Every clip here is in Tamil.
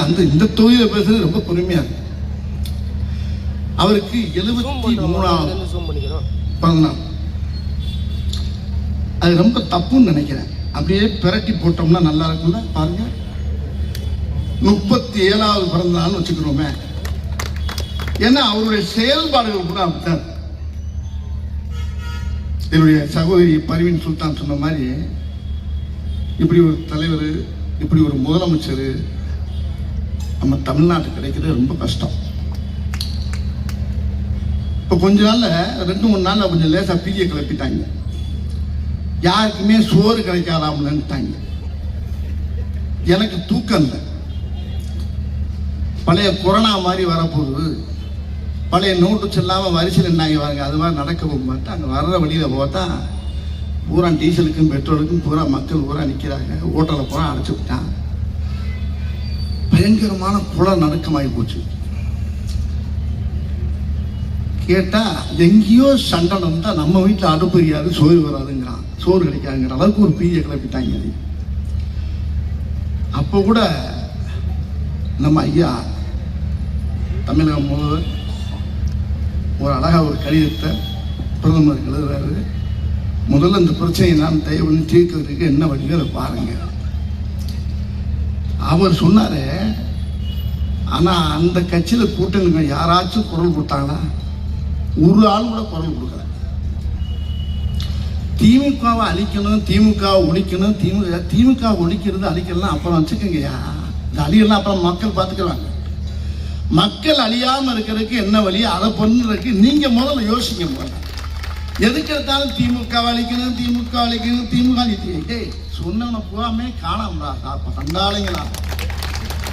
இந்த தொகுதியில் பேசுறது ரொம்ப பொறுமையா இருக்கு. அவருக்கு 73வது பிறந்தநாள். அது ரொம்ப தப்புன்னு நினைக்கிறேன். அப்படியே பிரட்டி போட்டோம்னா நல்லா இருக்கும்ல. பாருங்க, 37வது பிறந்தநாள்னு வச்சுக்கிறோமே. ஏன்னா அவருடைய செயல்பாடுகள் கூட அப்படித்தான். என்னுடைய சகோதரி பர்வீன் சுல்தான் சொன்ன மாதிரி, இப்படி ஒரு தலைவர், இப்படி ஒரு முதலமைச்சர் நம்ம தமிழ்நாட்டுக்கு கிடைக்கிறது ரொம்ப கஷ்டம். இப்போ கொஞ்ச நாள்ல 2-3 நாள்ல கொஞ்சம் லேசா பீதியை கிளப்பிட்டாங்க. யாருக்குமே சோறு கிடைக்காதாம்லன்ட்டாங்க. எனக்கு தூக்கம் இல்லை. பழைய கொரோனா மாதிரி வரப்போகுது, பழைய நோட்டு செல்லாம வரிசையில் என்னாங்க வாங்க, அது மாதிரி நடக்க போக மாட்டேன். அங்கே வர்ற வழியில பார்த்தா பூரா டீசலுக்கும் பெட்ரோலுக்கும் பூரா மக்கள் பூரா நிற்கிறாங்க. ஓட்டலை பூரா அடைச்சு விட்டான். பயங்கரமான குள நடுக்கமாகி போச்சு. கேட்டா எங்கேயோ சண்டை வந்தா நம்ம வீட்டில் அடுப்பு எரியாது, சோறு வராதுங்கிறான், சோறு கிடைக்காதுங்கிற அளவுக்கு ஒரு பீதியை கிளப்பிட்டாங்க. அப்போ கூட நம்ம ஐயா தமிழகம் முதல்வர் ஒரு அழகா ஒரு கடிதத்தை பிரதமருக்கு எழுதுறாரு. முதல்ல இந்த பிரச்சனையை நான் தயவு தீர்க்கிறதுக்கு என்ன வழியோ அதை பாருங்க. அவர் சொன்னாரு, ஆனா அந்த கட்சியில கூட்டணிங்க யாராச்சும் குரல் கொடுத்தாங்களா? ஒரு ஆள் கூட குரல் கொடுக்கல. திமுகவை அழிக்கணும், திமுகவை ஒழிக்கணும், திமுக ஒழிக்கிறது அழிக்கலாம் அப்புறம் வச்சுக்கோங்கய்யா. இந்த அழியெல்லாம் அப்புறம் மக்கள் பார்த்துக்கிறாங்க. மக்கள் அழியாம இருக்கிறதுக்கு என்ன வழி, அதை பண்ணுறதுக்கு நீங்க முதல்ல யோசிக்க. முதல்ல எதுக்கு எடுத்தாலும் திமுக அழிக்கணும், திமுக அழிக்கணும், திமுக அழிக்க சொன்னவனை பூராமே காணாமடா சண்டாளிங்களா.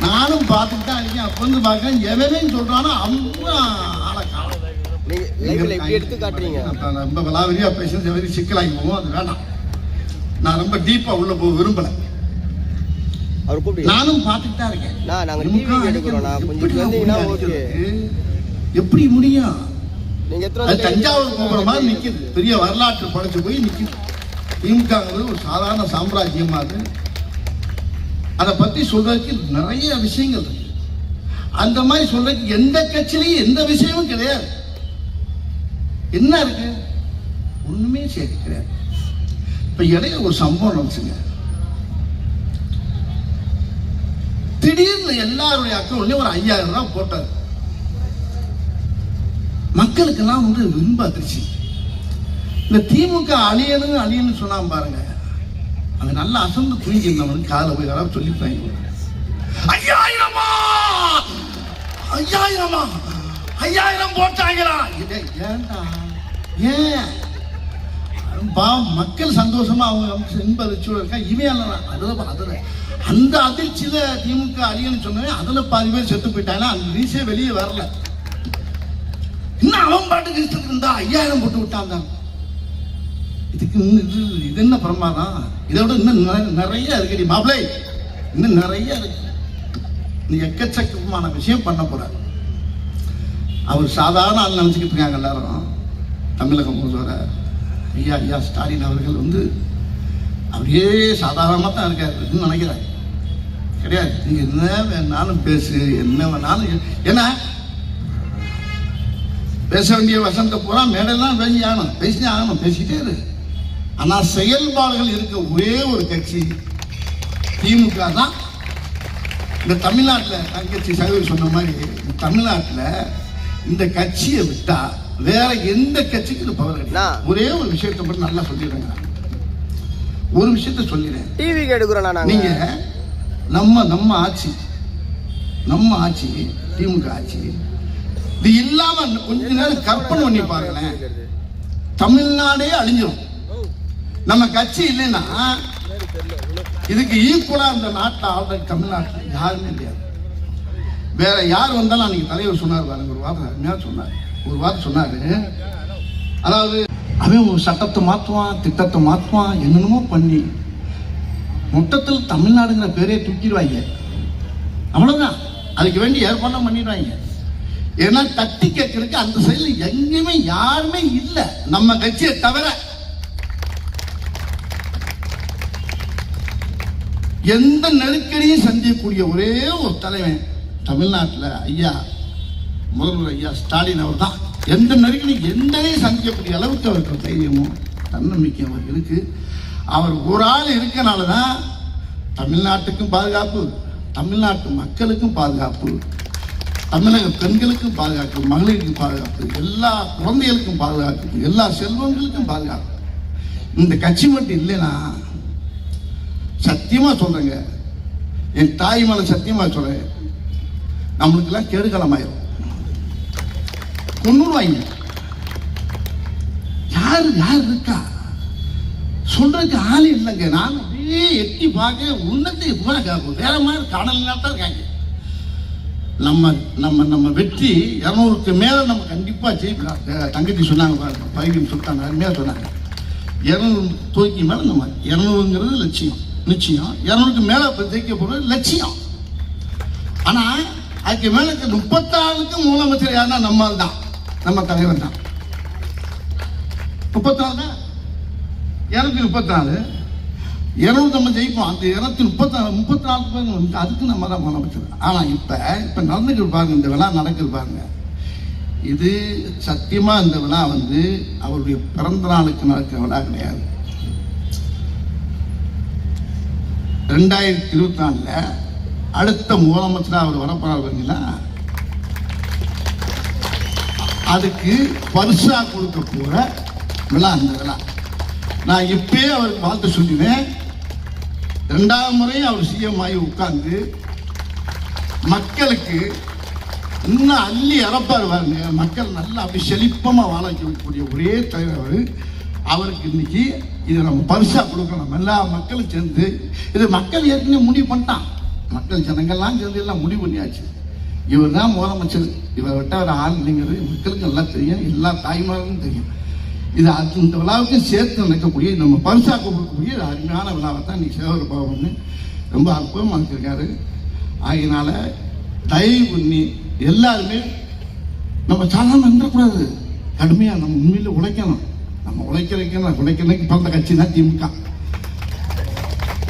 நானும் பார்த்துட்டு தான் இருக்கேன். அப்ப வந்து பார்க்க எவனையும் சொல்றானோ அவங்க ஆளை காணும். ரொம்ப விளாவரியா பேசுறது சிக்கலாகி போவோம். அது வேண்டாம். நான் ரொம்ப டீப்பா உள்ள போக விரும்பல. நானும் பார்த்துட்டு தான் இருக்கேன். எப்படி முடியும்? தஞ்சாவூர் கோபுரம் மாதிரி நிக்குது, பெரிய வரலாற்று படைச்சு போய் நிக்குது. திமுக ஒரு சாதாரண சாம்ராஜ்யமா அது. அதை பத்தி சொல்றதுக்கு நிறைய விஷயங்கள் இருக்கு. அந்த மாதிரி சொல்றதுக்கு எந்த கட்சியிலையும் எந்த விஷயமும் கிடையாது. என்ன இருக்கு? ஒண்ணுமே சரி கிடையாது. இப்ப இடையில ஒரு சம்பவம் நடந்துச்சுங்க. திடீர்னு எல்லாருடைய அக்கௌண்ட்லயும் ஒரு 5000 ரூபாய் போட்டாரு. மக்களுக்கெல்லாம் வந்து ரொம்ப அதிர்ச்சி. இந்த திமுக அழியணும் சொன்னா பாருங்க, அது நல்லா அசந்து தூங்கி இருந்தவனுக்கு காலை போய் யாராவது சொல்லிட்டாங்க, 5000 போட்டாங்களா? ஏன்டா? ஏன் மக்கள் சந்தோஷமா அவங்க இன்ப அதிர்ச்சியோட இருக்கா? அதுல அந்த அதிர்ச்சியில திமுக அழியன்னு சொன்னேன். அதுல பாதி பேர் செத்து போயிட்டாங்க. அந்த நியூஸே வெளியே வரல. இன்னும் அவன் பாட்டுக்கு இருந்தா 5000 போட்டு விட்டான். இதுக்கு இது என்ன பிரமாதம்? இதை விட இன்னும் நிறைய இருக்குடி மாப்பிளை, இன்னும் நிறைய இருக்கு. நீ எக்கச்சக்கமான விஷயம் பண்ண போற. அவர் சாதாரண ஆள் நினைச்சுக்கிட்டு இருக்காங்க எல்லாரும். தமிழகம் முதல்வர் ஐயா ஸ்டாலின் அவர்கள் வந்து அப்படியே சாதாரணமா தான் இருக்காரு நினைக்கிறாரு. கிடையாது. நீங்க என்ன வேணாலும் பேசு, என்ன வேணாலும். ஏன்னா பேச வேண்டிய வசந்த பூரா மேடெல்லாம் பேசி ஆகணும், பேசிட்டே இரு. ஆனா செயல்பாடுகள் இருக்க ஒரே ஒரு கட்சி திமுக தான். இந்த தமிழ்நாட்டில் தங்கச்சி சகோதரி சொன்ன மாதிரி, தமிழ்நாட்டில் இந்த கட்சியை விட்டா வேற எந்த கட்சிக்கு பவர் கிடையாது. ஒரே ஒரு விஷயத்தை மட்டும் நல்லா சொல்லிடுறேங்க. ஒரு விஷயத்த சொல்லிடுறேன். டிவி கேடுக்குறேன். நீங்க நம்ம ஆட்சி திமுக ஆட்சி இது இல்லாம கொஞ்ச நேரம் கற்பனை பண்ணி பாருங்களேன். தமிழ்நாடே அழிஞ்சிடும். நம்ம கட்சி இல்லைன்னா இதுக்கு ஈக்குவலா இந்த நாட்டில் ஆல்ரெடி தமிழ்நாட்டில் யாருமே இல்லையா. வேற யார் வந்தாலும் அன்னைக்கு தலைவர் சொன்னார் பாருங்க, ஒரு வார்த்தை அருமையா சொன்னார். ஒரு வார்த்தை சொன்னாரு, அதாவது அவன் ஒரு சட்டத்தை மாற்றுவான், திட்டத்தை மாற்றுவான், என்னென்னமோ பண்ணி மொத்தத்தில் தமிழ்நாடுங்கிற பேரே தூக்கிடுவாங்க. அவ்வளவுதான். அதுக்கு வேண்டி ஏற்பாடு பண்ணிடுவாங்க. ஏன்னா தட்டி கேட்கறதுக்கு அந்த சைடில் எங்கேயுமே யாருமே இல்லை நம்ம கட்சியை தவிர. எந்த நெருக்கடியும் சந்திக்கக்கூடிய ஒரே ஒரு தலைவன் தமிழ்நாட்டில் ஐயா முதல்வர் ஐயா ஸ்டாலின் அவர் தான். எந்த நெருக்கடியும் எந்தனையும் சந்திக்கக்கூடிய அளவுக்கு அவருக்கு தைரியமும் தன்னம்பிக்கை அவருக்கு இருக்கு. அவர் ஒரு ஆள் இருக்கனால தான் தமிழ்நாட்டுக்கும் பாதுகாப்பு, தமிழ்நாட்டு மக்களுக்கும் பாதுகாப்பு, தமிழக பெண்களுக்கும் பாதுகாப்பு, மகளிருக்கும் பாதுகாப்பு, எல்லா குழந்தைகளுக்கும் பாதுகாப்பு, எல்லா செல்வங்களுக்கும் பாதுகாப்பு. இந்த கட்சி மட்டும் இல்லைன்னா சத்தியமா சொல்றேங்க, என் தாய் மேல சத்தியமா சொல்றேன், நம்மளுக்கெல்லாம் கேடுகாலமாயிரும், கொன்னுடுவாங்க. யாரு யார் இருக்கா சொல்றதுக்கு ஆளு இல்லைங்க. நான் அப்படியே எட்டி பார்க்க உன்னத்தை வேற மாதிரி கடல் தான் இருக்காங்க. நம்ம நம்ம நம்ம வெற்றி 200க்கு மேல நம்ம கண்டிப்பா ஜெயிக்கலாம். தங்கச்சி சொன்னாங்க, பையன் சொல்லிட்டாங்க, அருமையாக சொன்னாங்க. 200 தூக்கி மேல நம்ம 200ங்கிறது லட்சியம், நிச்சயம் 200க்கு மேல ஜெயிக்க போறது லட்சியம். ஆனா அதுக்கு மேல 34க்கு முதலமைச்சர் யாருன்னா நம்மால் தான், நம்ம தலைவர் தான். 34 தான், 234 200 நம்ம ஜெயிப்போம். அந்த 234 அதுக்கு நம்ம தான் முதலமைச்சர். ஆனா இப்ப நடந்துக்கிட்டு பாருங்க, இந்த விழா நடக்குது பாருங்க, இது சத்தியமா இந்த விழா அவருடைய பிறந்த நாளுக்கு நடக்கிற விழா கிடையாது. 2024 அடுத்த முதலமைச்சராக அவர் வரப்போறாருங்களா, அதுக்கு பரிசா கொடுக்க போற விழா அந்த விழா. நான் இப்பயே அவருக்கு வாழ்த்து சொல்லினேன். 2வது முறை அவர் சிஎம் ஆகி உட்கார்ந்து மக்களுக்கு இன்னும் அள்ளி இறப்பாரு பாருங்க. மக்கள் நல்லா அப்படி செழிப்பமா வாழ வைக்கக்கூடிய ஒரே தலைவர் அவருக்கு இன்னைக்கு இதை நம்ம பரிசா கொடுக்கணும். எல்லா மக்களும் சேர்ந்து, இது மக்கள் ஏற்கனவே முடிவு பண்ணிட்டான், மக்கள் ஜனங்கள்லாம் சேர்ந்து எல்லாம் முடிவு பண்ணியாச்சு. இவர் தான் முதலமைச்சர், இவரை விட்ட ஒரு ஆள் இல்லைங்கிறது மக்களுக்கு நல்லா தெரியும், எல்லா தாய்மார்களும் தெரியும். இது இந்த விழாவுக்கு சேர்த்து நினைக்கக்கூடிய நம்ம பரிசா கொடுக்கக்கூடிய அருமையான விழாவை தான் இன்னைக்கு சேவர் பாவம்னு ரொம்ப அற்புதமாக வச்சிருக்காரு. ஆகினால தயவு பண்ணி எல்லாருமே நம்ம சாதாரண நின்றக்கூடாது, கடுமையாக நம்ம உண்மையில் உழைக்கணும். நம்ம உழைக்கிறதுக்கு பிறந்த கட்சி தான் திமுக.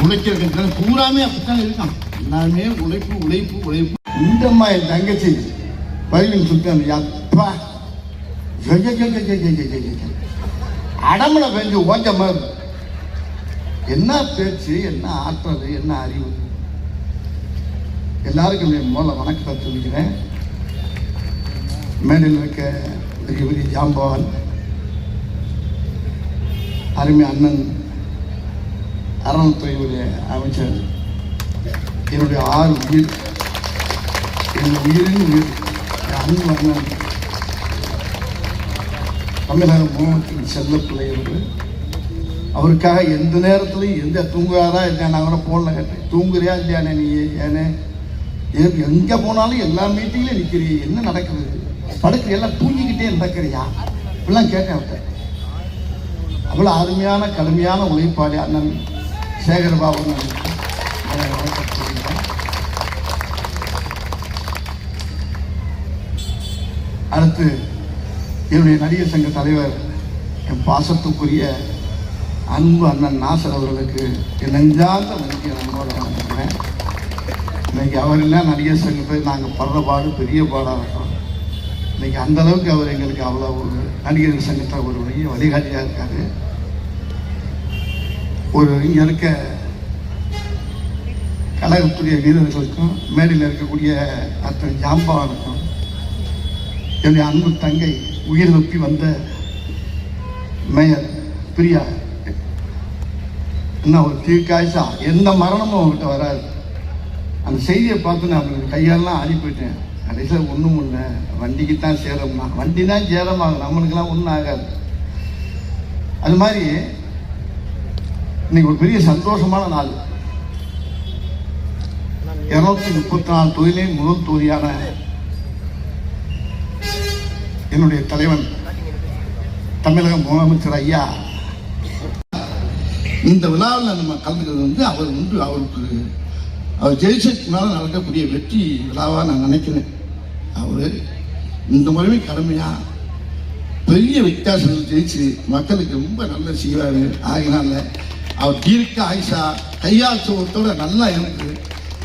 உழைக்கிற கட்சி தான் பூராமே அப்படித்தான் இருக்கான். எல்லாருமே உழைப்பு உழைப்பு உழைப்பு. இந்த மாதிரி தங்கச்சி பயிலும் சுத்தம் அப்பா அடமலை பெஞ்சு ஓஞ்ச மாதிரி என்ன பேச்சு, என்ன ஆற்றல், என்ன அறிவு. எல்லாருக்கும் முதல்ல வணக்கத்தை சொல்லிக்கிறேன். மேடையில் இருக்க பெரிய பெரிய ஜாம்பவான் அருமை அண்ணன் அறநிலைத்துறையுடைய அமைச்சர், என்னுடைய 6 உயிர், என்னுடைய உயிரின் உயிர் அன்பு அண்ணன் தமிழக முதலமைச்சர் செல்லப்பிள்ளை அவர்கள். அவருக்காக எந்த நேரத்துலையும் எந்த தூங்குறாரா இல்லையா, நான் கூட ஃபோனில் கேட்டேன், தூங்குறியா இல்லையானே நீ, ஏன்னு எங்கே போனாலும் எல்லா மீட்டிங்லையும் நிற்கிறிய, என்ன நடக்குது, படுக்கிற எல்லாம் தூங்கிக்கிட்டே நடக்கிறியா இப்படிலாம் கேட்டேன் அவர்கிட்ட. அவ்வளோ அருமையான கடுமையான உழைப்பாளி அண்ணன் சேகர்பாபு. அடுத்து என்னுடைய நடிகர் சங்க தலைவர், என் பாசத்துக்குரிய அன்பு அண்ணன் நாசர் அவர்களுக்கு என் நெஞ்சார்ந்த நன்றியை நண்போட வணங்குகிறேன். இன்னைக்கு அவர் இல்லை நடிகர் சங்கத்தை நாங்கள் படுற பாடு பெரிய பாடாக இருக்கோம். இன்னைக்கு அந்த அளவுக்கு அவர் எங்களுக்கு அவ்வளோ ஒரு நடிகர் சங்கத்தை ஒரு பெரிய வழிகாட்டியாக இருக்காரு. ஒரு இங்கே இருக்க கழகத்துடைய வீரர்களுக்கும் மேடையில் இருக்கக்கூடிய அத்தனை ஜாம்பவானுக்கும் என்னுடைய அன்பு தங்கை உயிர் நோக்கி வந்த மேயர் பிரியா, என்ன ஒரு தீர்க்காய்ச்சா எந்த மரணமும் அவங்ககிட்ட வராது. அந்த செய்தியை பார்த்து நான் அவங்களுக்கு கையாலாம் ஆடி போயிட்டேன். கடைசியில் ஒன்றும் இல்லை, வண்டிக்கு தான் சேரம்னா, வண்டி தான் சேரமாகும், நம்மளுக்கெல்லாம் ஒன்றும் ஆகாது. அது மாதிரி இன்னைக்கு ஒரு பெரிய சந்தோஷமான நாள். 234 தொகுதியிலே முதல் தொகுதியான என்னுடைய தலைவன் தமிழக முதலமைச்சர் ஐயா இந்த விழாவில் நம்ம கலந்துக்கிறது அவர் ஜெயிச்சதுனால நடக்கக்கூடிய வெற்றி விழாவாக நான் நினைக்கிறேன். அவர் இந்த முறையுமே கடமையாக பெரிய வித்தியாசங்கள் ஜெயிச்சு மக்களுக்கு ரொம்ப நல்ல செய்வார். ஆகினால அவர் தீர்க்க ஆயுஷா கையால் சுகத்தோட நல்லா எனக்கு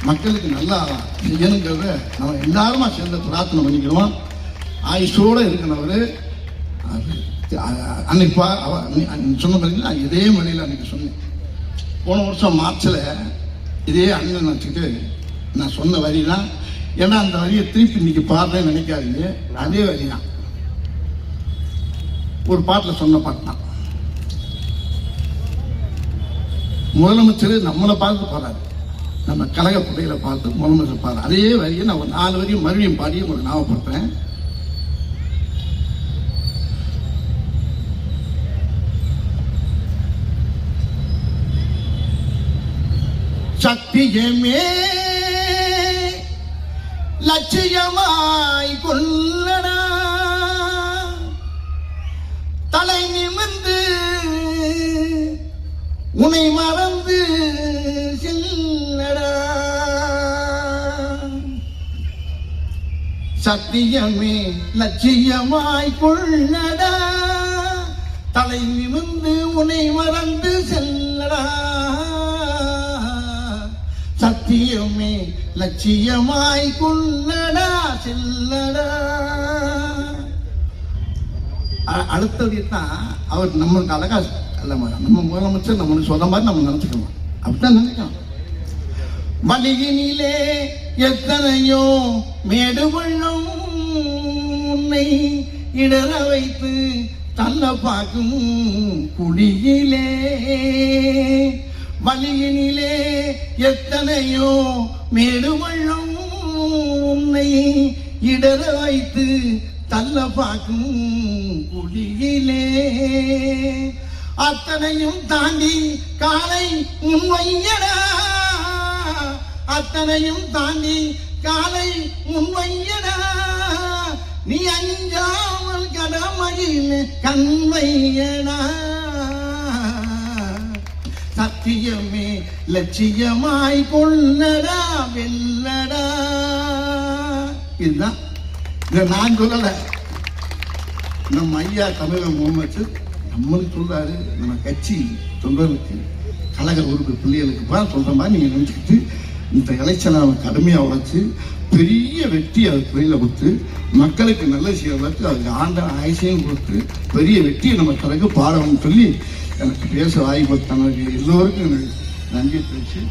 மக்களுக்கு நல்லா செய்யணுங்கிறத நம்ம எல்லாருமா சேர்ந்து பிரார்த்தனை பண்ணிக்கிறோம். ஆயுஷோடு இருக்கிறவர் அன்னைக்கு சொன்ன பார்த்தீங்கன்னா இதே மொழியில் அன்னைக்கு சொன்னேன். போன வருஷம் மார்ச்சில் இதே அண்ணன் வச்சுட்டு நான் சொன்ன வரி தான். ஏன்னா அந்த வரியை திருப்பி இன்னைக்கு பாடுறேன்னு நினைக்காதீங்க, அதே வரி தான். ஒரு பாட்டில் சொன்ன பாட்டு தான். முதலமைச்சர் நம்மளை பார்த்து பாடுறாரு, நம்ம கழக புள்ளைகளை பார்த்து முதலமைச்சர் பாடுறாரு. அதே வரியை நான் ஒரு 4 வரியும் மறுபடியும் பாடி உங்களுக்கு ஞாபகப்படுத்துறேன். சத்தியமே லட்சியமாய் கொள்ளடா, தலை நிமிர்ந்து உன்னை மறந்து செல்லடா. சத்தியமே லட்சியமாய் கொள்ளடா, தலை நிமிர்ந்து உன்னை மறந்து செல்லடா. சத்தியமே லட்சியமாய் கொள்ளடா செல்லடா. அடுத்தது தான் அவர் நம்மளுக்கு அழகா அல்ல, நம்ம முதலமைச்சர் நம்மளுக்கு சொல்ற மாதிரி நம்ம நினைச்சுக்கணும், அப்படிதான் நினைக்கணும். வழியினிலே எத்தனையோ மேடு பள்ளம் உன்னை இடர வைத்து தள்ள பார்க்கும் குடியிலே. வழியினிலே எத்தனையோ மேடு பள்ளம் உன்னை இடர வைத்து தள்ள பார்க்கும் குடியிலே. அத்தனையும் தாண்டி காலை முன்வையடா, அத்தனையும் தாண்டி காலை முன்வையடா. நீ அஞ்சாமல் கடமையில் கண்வையடா. சத்தியமே லட்சியமாய் கொள்ளடா வெல்லடா. இதுதான் இதை நான் சொல்லல, நம்ம ஐயா தமிழக முகமது நம்மளுக்கு சொல்றாரு. நம்ம கட்சி தொண்டர்களுக்கு கழக உறுப்பு பிள்ளைகளுக்கு சொல்ற மாதிரி நீங்க நினைச்சுக்கிட்டு இந்த எலெக்ஷனை அவன் கடுமையாக உழைச்சு பெரிய வெற்றி அதுக்கு வெளியில கொடுத்து மக்களுக்கு நல்ல செய்வதற்கு அதுக்கு ஆண்ட ஆயுசையும் கொடுத்து பெரிய வெற்றியை நம்ம தனக்கு பாடணும்னு சொல்லி எனக்கு பேச வாய்ப்பு தனக்கு எல்லோருக்கும் நன்றி தெரிவிச்சு